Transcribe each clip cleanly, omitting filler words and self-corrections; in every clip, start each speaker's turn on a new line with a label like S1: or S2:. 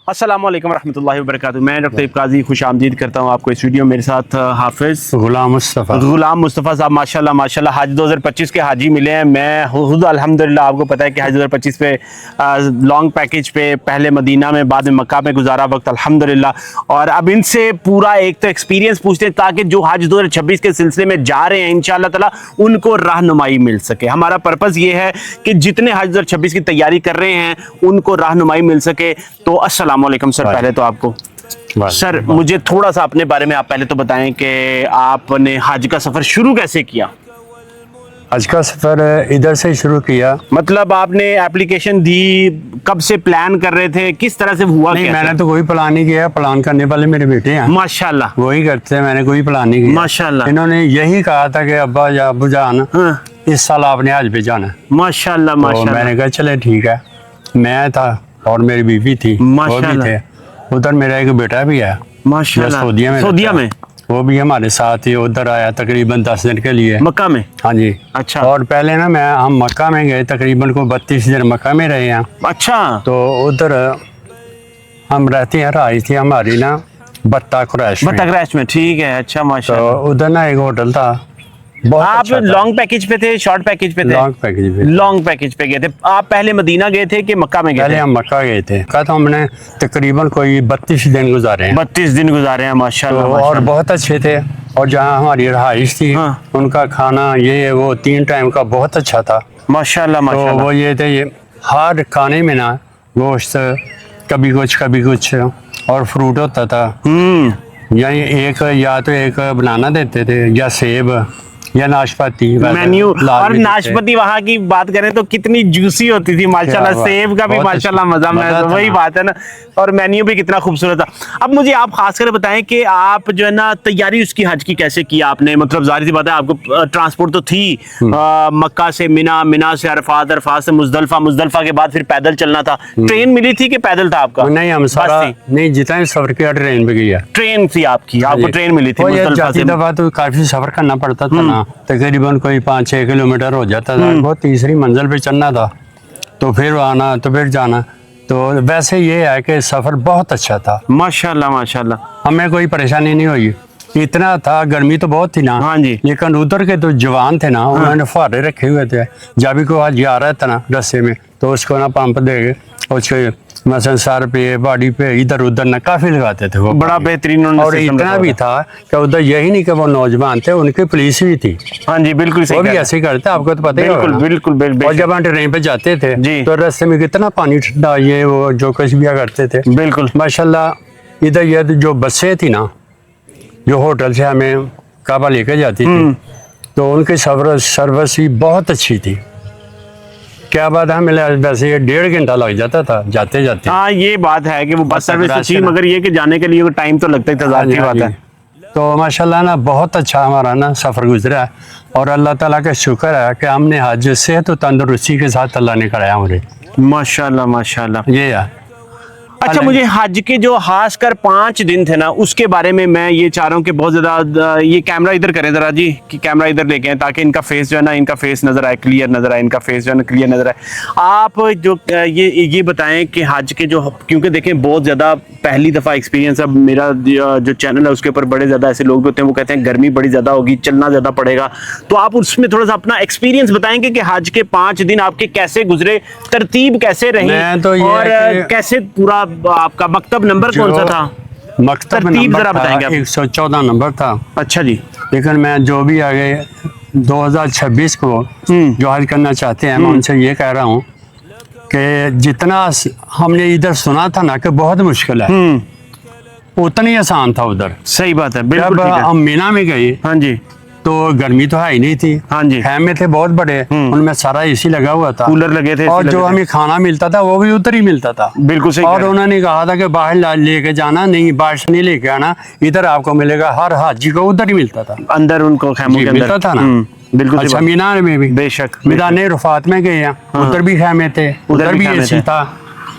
S1: अस्सलाम वालेकुम रहमतुल्लाहि व बरकातुहू। मैं डॉक्टर काजी खुश आमदीद करता हूँ आपको इस वीडियो। मेरे साथ हाफिज़
S2: गुलाम मुस्तफ़ा
S1: साहब माशाल्लाह माशाल्लाह हाज 2025 के हाजी मिले हैं। मैं खुद अल्हम्दुलिल्लाह, आपको पता है कि हाज 2025 पे लॉन्ग पैकेज पे पहले मदीना में बाद में मक्का में गुजारा वक्त अल्हम्दुलिल्लाह। और अब इनसे पूरा एक तो एक्सपीरियंस पूछते हैं ताकि जो हाज 2026 के सिलसिले में जा रहे हैं इंशाअल्लाह ताला उनको रहनुमाई मिल सके। हमारा पर्पज़ ये है कि जितने हाज 2026 की तैयारी कर रहे हैं उनको रहनुमाई मिल सके। तो अस्सलाम वालेकुम सर, पहले तो आपको सर मुझे थोड़ा सा अपने बारे में आप पहले तो बताएं कि आपने हज का सफर शुरू कैसे किया।
S2: हज का सफ़र इधर से शुरू किया।
S1: मतलब आपने एप्लीकेशन दी, कब से प्लान कर रहे थे, किस तरह से हुआ?
S2: नहीं, मैंने तो कोई प्लान नहीं किया। प्लान करने वाले मेरे बेटे हैं,
S1: माशाल्लाह
S2: वही करते हैं। मैंने कोई प्लान नहीं किया
S1: माशाल्लाह।
S2: इन्होंने यही कहा था कि अब्बा या अब्बू जान
S1: हाँ,
S2: इस साल आपने हज पे जाना।
S1: माशाल्लाह
S2: तो
S1: माशाल्लाह।
S2: मैंने कहा चले ठीक है। मैं था और मेरी बीवी थी, वो भी
S1: माशाल्लाह।
S2: थे। उधर मेरा एक बेटा भी है
S1: माशाल्लाह।
S2: सऊदीया में
S1: सऊदीया
S2: रहता है।
S1: में
S2: वो भी हमारे साथ ही उधर आया तकरीबन 10 दिन के लिए।
S1: मक्का में?
S2: हाँ जी।
S1: अच्छा
S2: और पहले ना हम मक्का में गए, तकरीबन को 32 दिन मक्का में रहे हैं।
S1: अच्छा।
S2: तो उधर हम रहते हैं, रहाई थी हमारी ना बत्ता क्रैश में।
S1: बतगरैश में, ठीक है। अच्छा
S2: तो
S1: माशाल्लाह।
S2: उधर ना एक होटल था, बहुत
S1: आप
S2: अच्छा था।
S1: लॉन्ग पैकेज पे थे, शॉर्ट पैकेज पे थे?
S2: लॉन्ग पैकेज पे।
S1: लॉन्ग पैकेज पे गए थे। आप पहले मदीना गए थे कि मक्का में गए
S2: पहले
S1: थे?
S2: हम मक्का गए थे। कहा तो हमने तकरीबन कोई 32 दिन गुजारे हैं।
S1: 32 दिन गुजारे हैं
S2: तो
S1: माशाल्लाह
S2: और
S1: माशाल्लाह।
S2: बहुत अच्छे थे। और जहाँ हमारी रहाइश थी,
S1: हाँ।
S2: उनका खाना ये वो 3 टाइम का बहुत अच्छा था।
S1: माशाल्लाह
S2: तो
S1: माशाल्लाह।
S2: वो ये थे, ये हर खाने में ना गोश्त कभी कुछ और फ्रूट होता था। यानी एक या तो एक बनाना देते थे या सेब या नाशपाती।
S1: मेन्यू। और नाशपाती वहाँ की बात करें तो कितनी जूसी होती थी माशाल्लाह।
S2: क्या
S1: सेब का भी
S2: बहुत
S1: माशाल्लाह मजा में,
S2: मजा था
S1: वही
S2: ना।
S1: बात है ना। और मेन्यू भी कितना खूबसूरत था। अब मुझे आप खासकर बताएं कि आप जो है ना तैयारी उसकी हज की कैसे की आपने? मतलब जाहिर सी बात है आपको ट्रांसपोर्ट तो थी, मक्का से मिना, मिना से अरफात, अरफात से मुजदलफा, मुजदलफा के बाद फिर पैदल चलना था। ट्रेन मिली थी कि पैदल था आपका?
S2: नहीं, हम सारा
S1: थी?
S2: नहीं, जितना भी सफर किया ट्रेन पे किया।
S1: ट्रेन थी आपकी, आपको ट्रेन मिली थी मुजदलफा
S2: जाती
S1: से?
S2: दफा तो काफी सफर करना पड़ता था ना, तकरीबन कोई 5-6 किलोमीटर हो जाता था। वो तीसरी मंजिल पे चढ़ना था, तो फिर आना, तो फिर जाना। तो वैसे ये है कि सफर बहुत अच्छा था
S1: माशाल्लाह माशाल्लाह।
S2: हमें कोई परेशानी नहीं हुई। इतना था, गर्मी तो बहुत थी ना।
S1: हाँ जी।
S2: लेकिन उधर के तो जवान थे ना, उन्होंने फुहारे रखे हुए थे। जब भी कोई आज आ रहा था ना रस्ते में, तो उसको ना पंप दे उसके मसल सर पे, बॉडी पे, इधर उधर ना काफी लगाते थे वो।
S1: बड़ा बेहतरीन उन्होंने
S2: और
S1: सिस्टम
S2: इतना
S1: रखा
S2: भी था कि उधर यही नहीं कि वो नौजवान थे, उनकी पुलिस भी थी।
S1: हाँ जी बिल्कुल सही
S2: वो भी
S1: कह रहे हैं।
S2: ऐसे ही करते, आपको तो पता ही होगा
S1: बिल्कुल
S2: ना।
S1: बिल्कुल बिल्कुल
S2: और जब हम ट्रेन पे जाते थे
S1: जी।
S2: तो रास्ते में कितना पानी ठंडा, ये वो जो कुछ भी करते थे।
S1: बिल्कुल
S2: माशाल्लाह इधर ये जो बसें थी ना, जो होटल से हमें काबा लेकर जाती थी, तो उनकी सर्विस भी बहुत अच्छी थी। क्या बात है, हमें वैसे 1.5 घंटा लग जाता था जाते जाते।
S1: हाँ ये बात है कि वो बस सर्विस तो थी,
S2: रास्ते में।
S1: मगर ये कि जाने के लिए टाइम तो लगता ही था, जाहिर सी बात है।
S2: तो माशाल्लाह ना बहुत अच्छा हमारा ना सफ़र गुजरा है। और अल्लाह ताला का शुक्र है कि हमने हज सेहत और तंदुरुस्ती के साथ अल्लाह ने कराया हमारे।
S1: माशाल्लाह माशाल्लाह।
S2: ये है।
S1: अच्छा, मुझे हज के जो खासकर 5 दिन थे ना उसके बारे में मैं ये चाह रहा हूँ कि बहुत ज़्यादा ये कैमरा इधर करें ज़रा जी, कि कैमरा इधर लेके आए ताकि इनका फेस जो है ना, इनका फेस नज़र आए, क्लियर नज़र आए, इनका फेस जो है ना क्लियर नज़र आए। आप जो ये बताएं कि हज के जो, क्योंकि देखें बहुत ज़्यादा पहली दफ़ा एक्सपीरियंस, अब मेरा जो चैनल है उसके ऊपर बड़े ज़्यादा ऐसे लोग होते हैं वो कहते हैं गर्मी बड़ी ज़्यादा होगी, चलना ज़्यादा पड़ेगा। तो आप उसमें थोड़ा सा अपना एक्सपीरियंस बताएंगे कि हज के 5 दिन आपके कैसे गुजरे, तरतीब कैसे रही,
S2: मैं तो ये
S1: और
S2: कि
S1: कैसे पूरा आपका मकतब नंबर कौन सा था?
S2: मकतब
S1: तरतीब
S2: नंबर
S1: जरा
S2: था,
S1: बताएंगे आप।
S2: 114 नंबर था।
S1: अच्छा जी।
S2: लेकिन मैं जो भी आगे 2026 को जो हज करना चाहते हैं, मैं उनसे ये कह रहा हूँ कि जितना हमने इधर सुना था ना कि बहुत मुश्किल है, उतना ही आसान था उधर।
S1: सही बात है, बिल्कुल
S2: जब
S1: ठीक है।
S2: हम मीना में गए
S1: हाँ जी
S2: तो गर्मी तो है ही नहीं थी।
S1: हाँ जी।
S2: खेमे थे बहुत बड़े, उनमें सारा एसी लगा हुआ था,
S1: कूलर लगे थे,
S2: और
S1: AC
S2: जो
S1: लगे थे।
S2: हमें खाना मिलता था वो भी उधर ही मिलता था।
S1: बिल्कुल सही कह
S2: और
S1: रहे हैं।
S2: उन्होंने कहा था कि बाहर लेके जाना नहीं, बाहर से नहीं लेके आना, इधर आपको मिलेगा। हर हाजी को उधर ही मिलता था,
S1: अंदर उनको खेमों
S2: जी,
S1: के अंदर
S2: मिलता था ना।
S1: बिल्कुल सही
S2: अच्छा,
S1: बात।
S2: मीनार में भी,
S1: बेशक
S2: मैदान रफात में गए हैं, उधर भी खेमे थे, उधर भी
S1: खेमे
S2: एसी
S1: थे।
S2: था।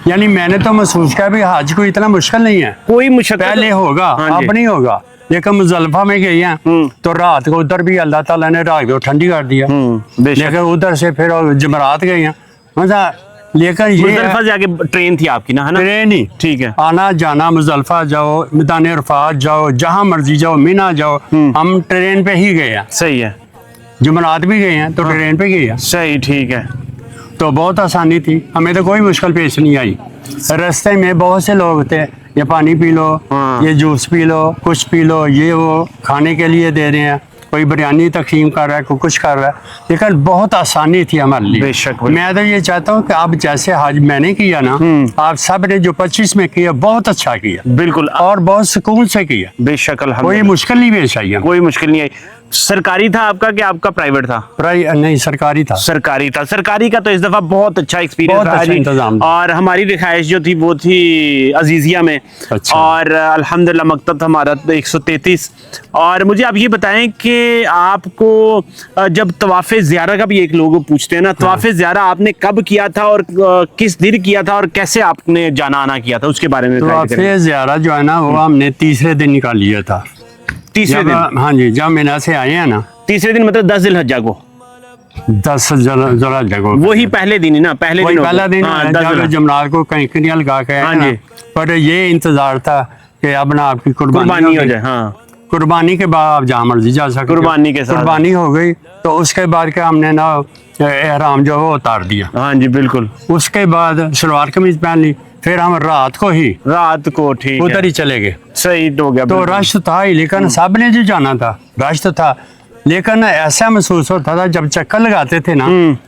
S2: यानी मैंने तो महसूस किया भी हज को इतना मुश्किल नहीं है।
S1: कोई मुश्किल
S2: पहले होगा,
S1: हाँ जी।
S2: अब नहीं होगा। लेकिन मुजल्फा में गए हैं तो रात को उधर भी अल्लाह ताला ने रात को ठंडी कर दिया।
S1: बेशक।
S2: लेकिन उधर से फिर जमरात गए हैं, मतलब لیکن یہ
S1: मुजल्फा से आगे ट्रेन थी आपकी ना, है ना?
S2: ट्रेन ही
S1: ठीक है।
S2: आना जाना, मुजल्फा जाओ, मैदान अरफात जाओ, जहाँ मर्जी जाओ, मीना जाओ, हम ट्रेन पे ही गए हैं।
S1: सही है,
S2: जुमरात भी गए हैं तो ट्रेन पे गए हैं,
S1: सही, ठीक है।
S2: तो बहुत आसानी थी, हमें तो कोई मुश्किल पेश नहीं आई। रास्ते में बहुत से लोग थे, ये पानी पी लो,
S1: हाँ।
S2: ये जूस पी लो, कुछ पी लो, ये वो खाने के लिए दे रहे हैं, कोई बिरयानी तकसीम कर रहा है, कोई कुछ कर रहा है, लेकिन बहुत आसानी थी हमारे लिए।
S1: बेशक, बिल्कुल।
S2: मैं तो ये चाहता हूँ कि आप जैसे हज मैंने किया ना, आप सब ने जो 25 में किया बहुत अच्छा किया
S1: बिल्कुल,
S2: और बहुत सुकून से किया,
S1: बेशक,
S2: कोई
S1: अल्हम्दुलिल्लाह।
S2: मुश्किल नहीं पेश आई हमें।
S1: कोई मुश्किल नहीं आई। सरकारी था आपका कि आपका प्राइवेट था?
S2: नहीं, सरकारी था।
S1: सरकारी था। सरकारी का तो इस दफा बहुत अच्छा एक्सपीरियंस
S2: बहुत
S1: रहा
S2: अच्छा
S1: जी।
S2: इंतजाम था।
S1: और हमारी रिहाइश जो थी वो थी अजीजिया में।
S2: अच्छा।
S1: और अल्हम्दुलिल्लाह मकतब था हमारा 133। और मुझे आप ये बताएं कि आपको जब तवाफ़ ज़ियारा का भी एक लोग पूछते हैं ना, तवाफ़ ज़ियारा आपने कब किया था और किस दिन किया था और कैसे आपने जाना आना किया था, उसके बारे में
S2: तो
S1: गाइड करें।
S2: आपसे ज़्यादा जो है ना वो हमने तीसरे दिन निकाल लिया था।
S1: तीसरे दिन?
S2: हाँ जी, जब मीना से आए हैं ना,
S1: तीसरे दिन मतलब 10 ज़िलहज्जा को?
S2: 10 जरा जगह
S1: वही पहले दिन ही ना, पहले
S2: वही
S1: दिन
S2: पहला दिन
S1: हाँ,
S2: है,
S1: 10
S2: जब
S1: ज़िलहज्जा।
S2: जमरात को कहीं कनिया लगा के आए
S1: हाँ
S2: ना,
S1: जी।
S2: पर ये इंतजार था कि अब ना आपकी
S1: कुर्बानी
S2: कुर्बानी
S1: हो जाए। हाँ,
S2: कुर्बानी के बाद आप जहाँ मर्जी जा सकते हो।
S1: कुर्बानी के साथ।
S2: कुर्बानी हो गई तो उसके बाद के हमने ना एहराम जो है वो उतार दिया।
S1: हाँ जी, बिल्कुल।
S2: उसके बाद सलवार कमीज पहन ली, फिर हम रात को ही
S1: रात को, ठीक
S2: उधर
S1: है,
S2: ही चले गए।
S1: सही हो गया।
S2: तो
S1: बिल्कुल।
S2: रश था ही, लेकिन सब ने जो जाना था, रश तो था, लेकिन ऐसा महसूस होता था जब चक्कर लगाते थे ना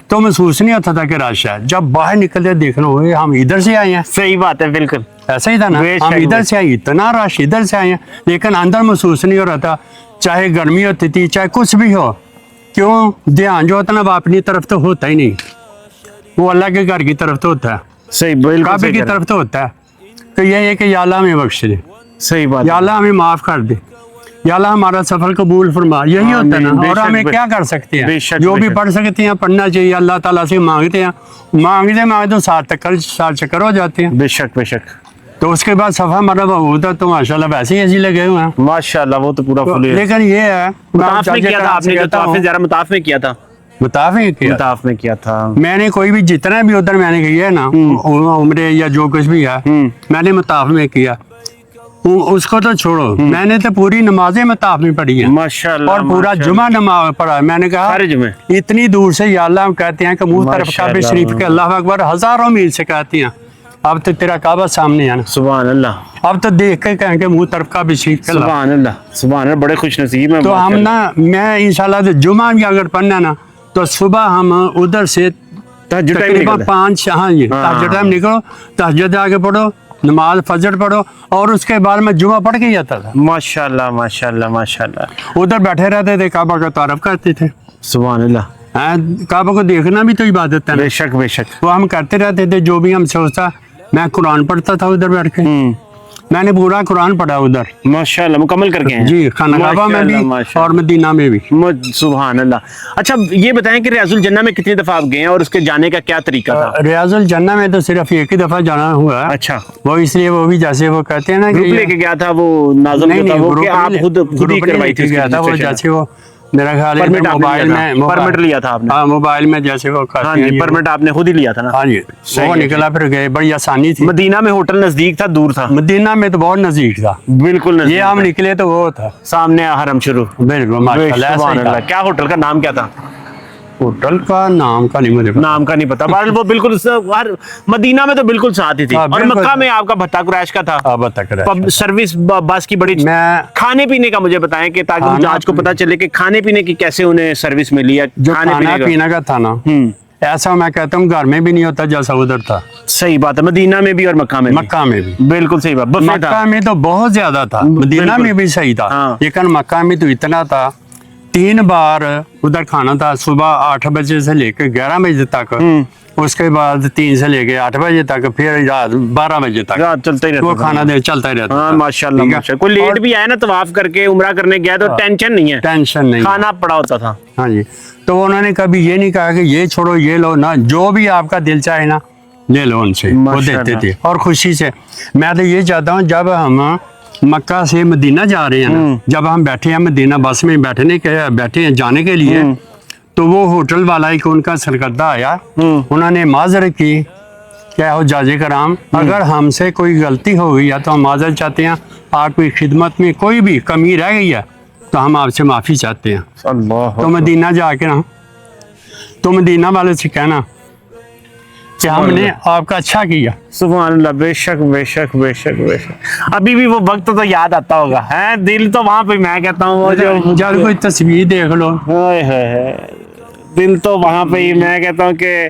S2: तो महसूस नहीं होता था कि रश है। जब बाहर निकलते देखना हुए हम इधर से आए हैं,
S1: सही बात है, बिल्कुल
S2: ऐसा ही था ना,
S1: बेशक,
S2: हम इधर
S1: बेशक।
S2: से आए, इतना रश इधर से आए हैं, लेकिन अंदर महसूस नहीं हो रहा था। चाहे गर्मी होती थी, चाहे कुछ भी हो, क्यों ध्यान जो होता ना वो अपनी तरफ तो होता ही नहीं, वो अल्लाह के घर की तरफ तो होता है,
S1: सही, बिल्कुल
S2: काबे
S1: सही
S2: की
S1: कह रहे
S2: तरफ तो होता है। तो ये है कि या अल्लाह हमें बख्श दे,
S1: हैं। सही बात
S2: या
S1: है।
S2: अल्लाह हमें माफ कर दे, या अल्लाह हमारा सफर कबूल फरमा, यही होता है ना।
S1: आमीन।
S2: और
S1: बेशक,
S2: हमें
S1: बेशक।
S2: क्या कर सकते हैं,
S1: बेशक,
S2: जो भी
S1: बेशक।
S2: पढ़ सकते हैं पढ़ना चाहिए, अल्लाह ताला से मांगते हैं, मांगते मांगते तो 7 चक्कर हो जाते हैं।
S1: बेशक, बेशक,
S2: तो उसके बाद सफा मरब होता तो माशाल्लाह वैसे ही ऐसे लगे हुए हैं।
S1: माशाल्लाह, वो तो पूरा
S2: तो
S1: फुल है।
S2: लेकिन ये है,
S1: मुताफ में किया था आपने, जो तवाफ़ ज़ियारा मुताफ में किया था?
S2: मुताफिक किया।
S1: मुताफ में किया था।
S2: मैंने कोई भी जितना भी उधर मैंने किया है ना, उम्रे या जो कुछ भी है, मैंने मुताफ में किया। उसको तो छोड़ो, मैंने तो पूरी नमाजें मुताफ में पढ़ी है
S1: माशाल्लाह,
S2: और पूरा
S1: माशाल्लाह।
S2: जुमा नमाज पढ़ा है। मैंने कहा
S1: सारे जुमे?
S2: इतनी दूर से या अल्लाह हम कहते हैं कि मुंह तरफ काबे
S1: माशाल्लाह।
S2: शरीफ के अल्लाह अकबर हजारों मील से कहते हैं, अब तो तेरा काबा सामने है ना,
S1: सुभान अल्लाह,
S2: अब तो देख के कहेंगे मुंह तरफ काबे शरीफ के अल्लाह।
S1: सुभान अल्लाह, सुभान अल्लाह, बड़े खुश नसीब हैं।
S2: तो हम ना, मैं इंशाल्लाह तो जुमा भी अगर पढ़ना ना तो सुबह हम उधर से
S1: तहज्जुद टाइम
S2: तकरीबन
S1: निकलता है।
S2: 5, हाँ जी, तहज्जुद टाइम निकलो, तहज्जुद आगे पढ़ो, नमाज फजर पढ़ो, और उसके बाद मैं जुमा पढ़ के जाता था।
S1: माशाल्लाह, माशाल्लाह, माशाल्लाह,
S2: उधर बैठे रहते थे, काबा का तारफ करते थे।
S1: सुभान अल्लाह,
S2: हाँ, काबा को देखना भी तो इबादत है ना।
S1: बेशक, बेशक।
S2: वो हम करते रहते थे, जो भी हम सोचता। मैं कुरान पढ़ता था उधर बैठ के, मैंने पूरा कुरान पढ़ा उधर
S1: माशाल्लाह, मुकम्मल करके हैं।
S2: जी, खाना काबा में भी
S1: माशाल्लाह,
S2: और मदीना में भी।
S1: सुभान अल्लाह। अच्छा, ये बताएं कि रियाजुल जन्ना में कितनी दफा आप गए हैं और उसके जाने का क्या तरीका था?
S2: रियाजुल जन्ना में तो सिर्फ एक ही दफा जाना हुआ है।
S1: अच्छा,
S2: वो इसलिए वो भी जैसे वो कहते हैं ना
S1: ग्रुप
S2: कि
S1: लेके गया था वो नाज़िम
S2: नहीं
S1: जो था
S2: नहीं,
S1: वो
S2: ग्रुप
S1: कि आप
S2: नहीं,
S1: खुद ही
S2: ग्रुप
S1: करवाई
S2: नहीं
S1: थी
S2: गया था वो,
S1: registration?
S2: जैसे वो मेरा ख्याल है
S1: परमिट आपने
S2: मोबाइल
S1: लिया था?
S2: में
S1: परमिट लिया था आपने?
S2: हाँ, मोबाइल में जैसे वो करते
S1: हाँ
S2: हैं
S1: जी,
S2: ये
S1: परमिट आपने खुद ही लिया था ना?
S2: हाँ जी,
S1: सही
S2: वो
S1: है,
S2: निकला फिर गए, बड़ी आसानी थी।
S1: मदीना में होटल नजदीक था, दूर था?
S2: मदीना में तो बहुत नजदीक था,
S1: बिल्कुल नजदीक
S2: ये हम
S1: था।
S2: निकले तो वो था
S1: सामने हरम शुरू।
S2: बिल्कुल माशाल्लाह, ऐसा
S1: सुभान
S2: ही था।
S1: अल्लाह। क्या होटल का नाम क्या था?
S2: होटल का नाम का नहीं मुझे पता।
S1: नाम का नहीं पता, बहरहाल वो बिल्कुल हर मदीना में तो बिल्कुल साथ ही थी।
S2: हाँ,
S1: और
S2: बिल्कुल।
S1: मक्का में आपका भत्ता कुरैश का था।
S2: अब तक रहा।
S1: पब सर्विस बस की बड़ी।
S2: मैं
S1: खाने पीने का मुझे बताएं कि ताकि
S2: खाना
S1: जांच को पता चले कि खाने पीने की कैसे उन्हें सर्विस मिली है।
S2: जो
S1: खाने
S2: खाना
S1: पीने का
S2: पीना का था ना, ऐसा मैं कहता हूँ घर में भी नहीं होता जैसा उधर था।
S1: सही बात है, मदीना में भी और मक्का में भी।
S2: मक्का में भी,
S1: बिल्कुल सही बात। बुफे था।
S2: मक्का में तो बहुत ज्यादा था, मदीना
S1: बिल्कुल।
S2: में भी सही था,
S1: हाँ।
S2: लेकिन मक्का में तो इतना था। 3 बार उधर खाना था, सुबह 8 बजे से लेकर 11 बजे तक, उसके बाद 3 से लेकर 8 बजे तक, फिर रात 12 बजे तक
S1: रात चलता ही रहता
S2: वो
S1: था।
S2: खाना दे चलता ही रहता
S1: हाँ,
S2: था।
S1: माशाल्लाह,
S2: ठीक है?
S1: माशाल्लाह। कोई लेट
S2: और
S1: भी आया ना तवाफ करके उम्रा करने गया तो टेंशन नहीं है,
S2: टेंशन नहीं,
S1: खाना पड़ा होता था।
S2: हाँ जी। तो उन्होंने कभी ये नहीं कहा कि ये छोड़ो ये लो ना, जो भी आपका दिल चाहे ना ले लो उनसे, वो
S1: माशाल्लाह।
S2: देते थे और खुशी से। मैं तो ये चाहता हूँ जब हम मक्का से मदीना जा रहे हैं ना, जब हम बैठे हैं मदीना बस में बैठे हैं जाने के लिए, तो वो होटल वाला एक उनका सरकर्दा आया, उन्होंने माजरत की کہ حجاج کرام اگر ہم سے کوئی غلطی ہو گئی ہے تو ہم معذرت چاہتے ہیں، آپ کی خدمت میں کوئی بھی کمی رہ گئی ہے تو ہم آپ سے معافی چاہتے ہیں۔
S1: اللہ
S2: تو مدینہ جا کے نا تو مدینہ والے سے کہنا کہ ہم نے آپ کا اچھا کیا۔
S1: سبحان اللہ، بے شک بے شک بے شک بے شک۔ ابھی بھی وہ وقت تو یاد آتا ہوگا ہے، دل تو وہاں پہ میں کہتا ہوں وہ جو
S2: جب کوئی تصویر دیکھ لو،
S1: دل تو وہاں پہ ہی، میں کہتا ہوں کہ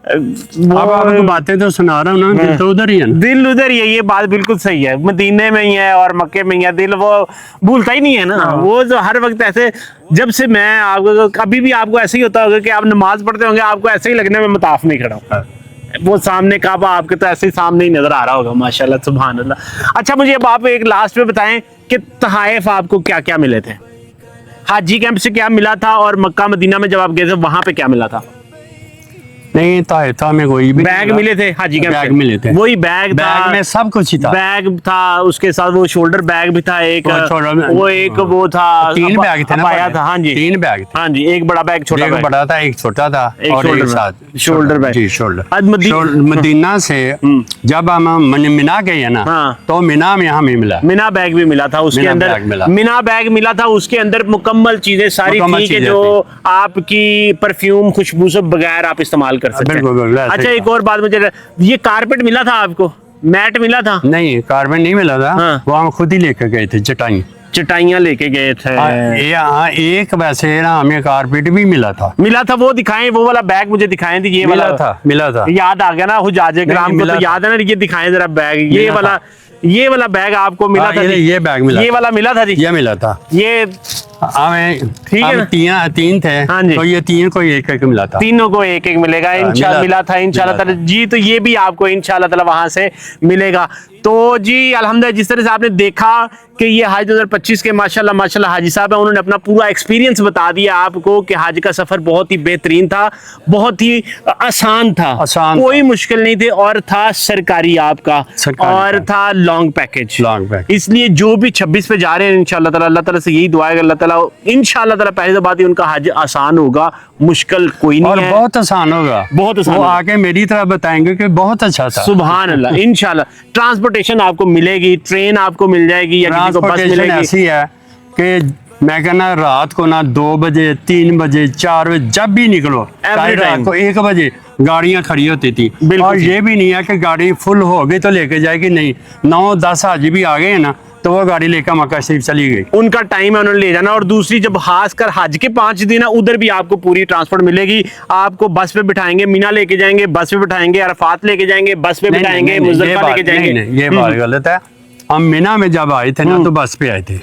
S2: اب آپ کو باتیں تو سنا رہا ہوں نا، دل تو ادھر ہی ہے نا۔
S1: دل ادھر ہی ہے، یہ بات بالکل صحیح ہے، مدینے میں ہی ہے اور مکے میں ہی ہے، دل وہ بھولتا ہی نہیں ہے نا، وہ جو ہر وقت ایسے، جب سے میں آپ کو کبھی بھی آپ کو ایسے ہی ہوتا ہوگا کہ آپ نماز پڑھتے ہوں گے آپ کو ایسے ہی لگنے میں مطاف نہیں کھڑا ہوں، وہ سامنے کعبہ آپ کے تو ایسے ہی سامنے ہی نظر آ رہا ہوگا، ماشاءاللہ سبحان اللہ۔ اچھا مجھے اب آپ ایک لاسٹ میں بتائیں کہ تحائف آپ کو کیا کیا ملے تھے؟ حاجی کیمپ سے کیا ملا تھا اور مکہ مدینہ میں جب آپ گئے تھے وہاں پہ کیا ملا تھا؟
S2: نہیں تھا میں کوئی بھی
S1: بیگ ملے تھے حاجی کیمپ سے؟
S2: بیگ ملے تھے،
S1: وہی بیگ تھا،
S2: بیگ میں سب کچھ ہی تھا،
S1: بیگ تھا اس کے ساتھ وہ شولڈر بیگ بھی تھا ایک، وہ ایک وہ تھا،
S2: 3 بیگ تھے نا،
S1: ابایا تھا، ہاں جی
S2: 3 بیگ تھے،
S1: ہاں جی، ایک بڑا بیگ چھوٹا
S2: ایک
S1: بیگ،
S2: بڑا تھا ایک چھوٹا تھا اور ایک ساتھ
S1: شولڈر بیگ،
S2: جی شولڈر۔ مدینہ سے جب ہم منا گئے نا تو منا میں ہمیں ملا
S1: منا بیگ بھی ملا تھا، اس کے اندر منا بیگ ملا تھا، اس کے اندر مکمل چیزیں ساری تھی کہ جو آپ کی پرفیوم خوشبو سے بغیر آپ استعمال کر سکتے ہیں۔ اچھا ایک اور بات مجھے، یہ کارپیٹ ملا تھا آپ کو؟ میٹ ملا تھا؟
S2: نہیں کارپیٹ نہیں ملا تھا، وہ ہم خود ہی لے کے گئے تھے،
S1: چٹائیاں لے کے گئے تھے۔
S2: ایک ویسے نا ہمیں کارپیٹ بھی ملا تھا،
S1: وہ دکھائیں، وہ والا بیگ مجھے دکھائیں تھی، یہ والا
S2: ملا تھا،
S1: یاد آ گیا نا حجاج کرام کو تو یاد ہے نا، یہ دکھائیں ذرا بیگ، یہ والا بیگ آپ کو ملا تھا؟
S2: یہ بیگ ملا،
S1: یہ والا ملا تھا جی،
S2: یہ ملا تھا،
S1: یہ
S2: ہمیں
S1: ٹھیک ہے نا،
S2: 3 تھے تو یہ 3 کو ایک ایک ملا تھا،
S1: تینوں کو ایک ایک ملے گا انشاءاللہ، ملا تھا انشاءاللہ تعالی جی، تو یہ بھی آپ کو انشاءاللہ تعالی وہاں سے ملے گا۔ تو جی الحمدللہ جس طرح سے آپ نے دیکھا کہ یہ حج 2025 کے ماشاءاللہ حاجی صاحب ہیں، انہوں نے اپنا پورا ایکسپیرینس بتا دیا آپ کو کہ حج کا سفر بہت ہی بہترین تھا، بہت ہی آسان تھا، کوئی مشکل نہیں تھی، اور تھا سرکاری آپ کا، اور تھا لانگ پیکج۔ اس لیے جو بھی 26 پہ جا رہے ہیں انشاءاللہ تعالی، اللہ تعالیٰ سے یہی دعا ہے کہ اللہ تعالیٰ انشاءاللہ تعالیٰ پہلے بات ہی ان کا حج آسان ہوگا، مشکل کوئی نہیں ہے،
S2: اور بہت آسان ہوگا،
S1: بہت آسان،
S2: وہ آگے میری طرح بتائیں گے کہ بہت اچھا تھا،
S1: سبحان اللہ۔ انشاءاللہ ٹرانسپورٹیشن آپ کو ملے گی، ٹرین آپ کو مل جائے گی، یا کسی کو بس ملے گی،
S2: ایسی ہے کہ میں کہنا رات کو نا 2 بجے 3 بجے 4 بجے جب بھی نکلو، رات کو 1 بجے گاڑیاں کھڑی ہوتی تھی، اور یہ بھی نہیں ہے کہ گاڑی فل ہو گئی تو لے کے جائے گی، نہیں 9-10 حاجی بھی آ گئے ہیں نا تو وہ گاڑی لے کر مکہ شریف چلی گئی،
S1: ان کا ٹائم ہے انہوں نے لے جانا۔ اور دوسری جب خاص کر حج کے 5 دن ہے ادھر بھی آپ کو پوری ٹرانسپورٹ ملے گی، آپ کو بس پہ بٹھائیں گے، مینا لے کے جائیں گے بس پہ بٹھائیں گے، عرفات لے کے جائیں گے بس پہ بٹھائیں گے، مزدلفہ لے کے جائیں گے۔
S2: یہ بات غلط ہے، ہم مینا میں جب آئے تھے نا تو بس پہ آئے تھے،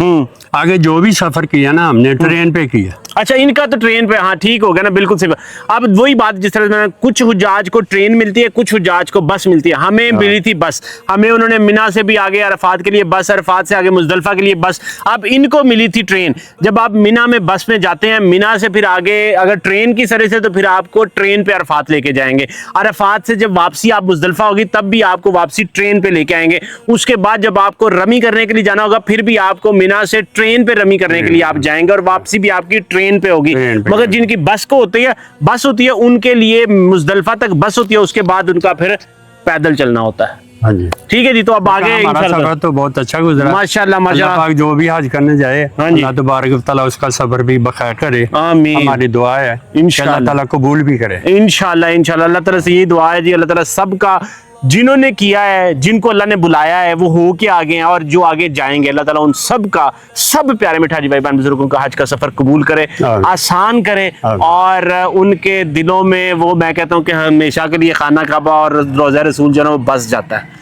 S2: آگے جو بھی سفر کیا نا ہم نے ٹرین پہ کیا۔
S1: اچھا ان کا تو ٹرین پہ، ہاں ٹھیک ہو گیا نا، بالکل صحیح۔ اب وہی بات جس طرح میں کچھ حجاج کو ٹرین ملتی ہے، کچھ حجاج کو بس ملتی ہے، ہمیں ملی تھی بس، ہمیں انہوں نے مینا سے بھی آگے عرفات کے لیے بس، عرفات سے آگے مزدلفہ کے لیے بس، اب ان کو ملی تھی ٹرین۔ جب آپ مینا میں بس میں جاتے ہیں، مینا سے پھر آگے اگر ٹرین کی سرے سے تو پھر آپ کو ٹرین پہ عرفات لے کے جائیں گے، عرفات سے جب واپسی آپ مزدلفہ ہوگی تب بھی آپ کو واپسی ٹرین پہ لے کے آئیں گے، اس کے بعد جب آپ کو رمی کرنے کے لیے جانا ہوگا پھر بھی آپ کو مینا سے ٹرین پہ رمی کرنے کے لیے آپ جائیں گے، اور واپسی بھی آپ کی ٹرین پہ ہوگی۔ مگر جن کی بس ہوتی ہے ان کے لیے مزدلفہ تک بس ہوتی ہے، اس کے بعد ان کا پھر پیدل چلنا ہوتا ہے۔
S2: ہاں جی
S1: ٹھیک ہے جی، تو اب آگے
S2: ہمارا سفر تو بہت اچھا گزرا،
S1: ماشاءاللہ
S2: اللہ
S1: ماشاءاللہ،
S2: پاک جو بھی حج کرنے جائے اللہ تبارک و تعالیٰ اس کا سفر بھی بخیر کرے،
S1: آمین،
S2: ہماری دعا ہے
S1: انشاءاللہ
S2: اللہ تعالیٰ قبول بھی کرے،
S1: انشاءاللہ انشاءاللہ۔ اللہ تعالیٰ سے یہی دعا ہے جی، اللہ تعالیٰ سب کا جنہوں نے کیا ہے، جن کو اللہ نے بلایا ہے وہ ہو کے آگے ہیں، اور جو آگے جائیں گے اللہ تعالیٰ ان سب کا، سب پیارے میٹھے حاجی بھائی بہن بزرگوں کا حج کا سفر قبول کرے، آسان کرے، اور ان کے دلوں میں وہ، میں کہتا ہوں کہ ہمیشہ کے لیے خانہ کعبہ اور روضہ رسول جو ہے وہ بس جاتا ہے۔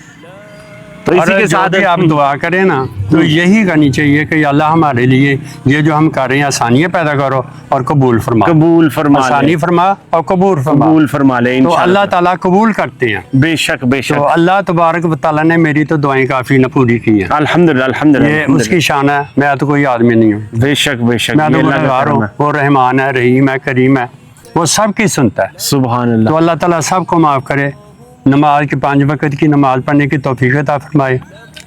S1: تو اسی کے ساتھ
S2: آپ دعا کریں نا تو یہی کرنی چاہیے کہ اللہ ہمارے لیے یہ جو ہم کر رہے ہیں آسانیاں پیدا کرو اور قبول فرما،
S1: قبول فرما،
S2: آسانی فرما اور قبول
S1: فرما لے،
S2: تو اللہ تعالیٰ قبول کرتے ہیں،
S1: بے شک بے شک۔
S2: تو اللہ تبارک و تعالیٰ نے میری تو دعائیں کافی نہ پوری کی ہیں،
S1: الحمدللہ الحمدللہ،
S2: یہ اس کی شان ہے، میں تو کوئی آدمی نہیں ہوں،
S1: بے شک بے شک،
S2: میں تو گنہگار ہوں، وہ رحمان ہے، رحیم ہے، کریم ہے، وہ سب کی سنتا ہے،
S1: سبحان اللہ۔
S2: تو اللہ تعالیٰ سب کو معاف کرے، نماز کے 5 وقت کی نماز پڑھنے کی توفیق عطا فرمائے،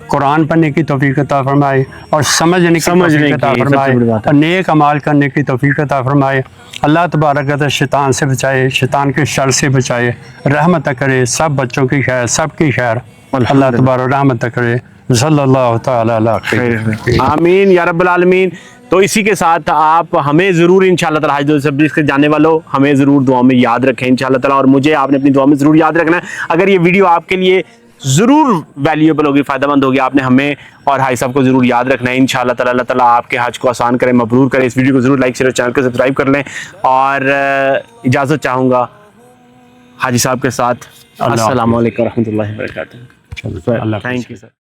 S2: قرآن پڑھنے کی توفیق عطا فرمائے، اور سمجھنے کی توفیق عطا
S1: کی، سب سے
S2: فرمائے،
S1: بڑی بات ہے۔
S2: اور نیک اعمال کرنے کی توفیق عطا فرمائے۔ اللہ تبارک و تعالی شیطان سے بچائے، شیطان کے شر سے بچائے، رحمت کرے سب بچوں کی خیر، سب کی خیر اللہ تبارک رحمت کرے۔ صلی اللہ تعالی علیہ
S1: آمین یا رب العالمین۔ تو اسی کے ساتھ آپ ہمیں ضرور انشاءاللہ تعالی حج 2026 کے جانے والوں ہمیں ضرور دعا میں یاد رکھیں انشاءاللہ تعالی، اور مجھے آپ نے اپنی دعا میں ضرور یاد رکھنا ہے۔ اگر یہ ویڈیو آپ کے لیے ضرور ویلیوبل ہوگی، فائدہ مند ہوگی، آپ نے ہمیں اور حاجی صاحب کو ضرور یاد رکھنا ہے انشاءاللہ تعالی۔ اللہ تعالیٰ آپ کے حج کو آسان کرے، مبرور کرے۔ اس ویڈیو کو ضرور لائک شیئر اور چینل کو سبسکرائب کر لیں، اور اجازت چاہوں گا حاجی صاحب کے ساتھ۔ السلام علیکم ورحمۃ اللہ وبرکاتہ۔
S2: اللہ
S1: تھینک یو سر۔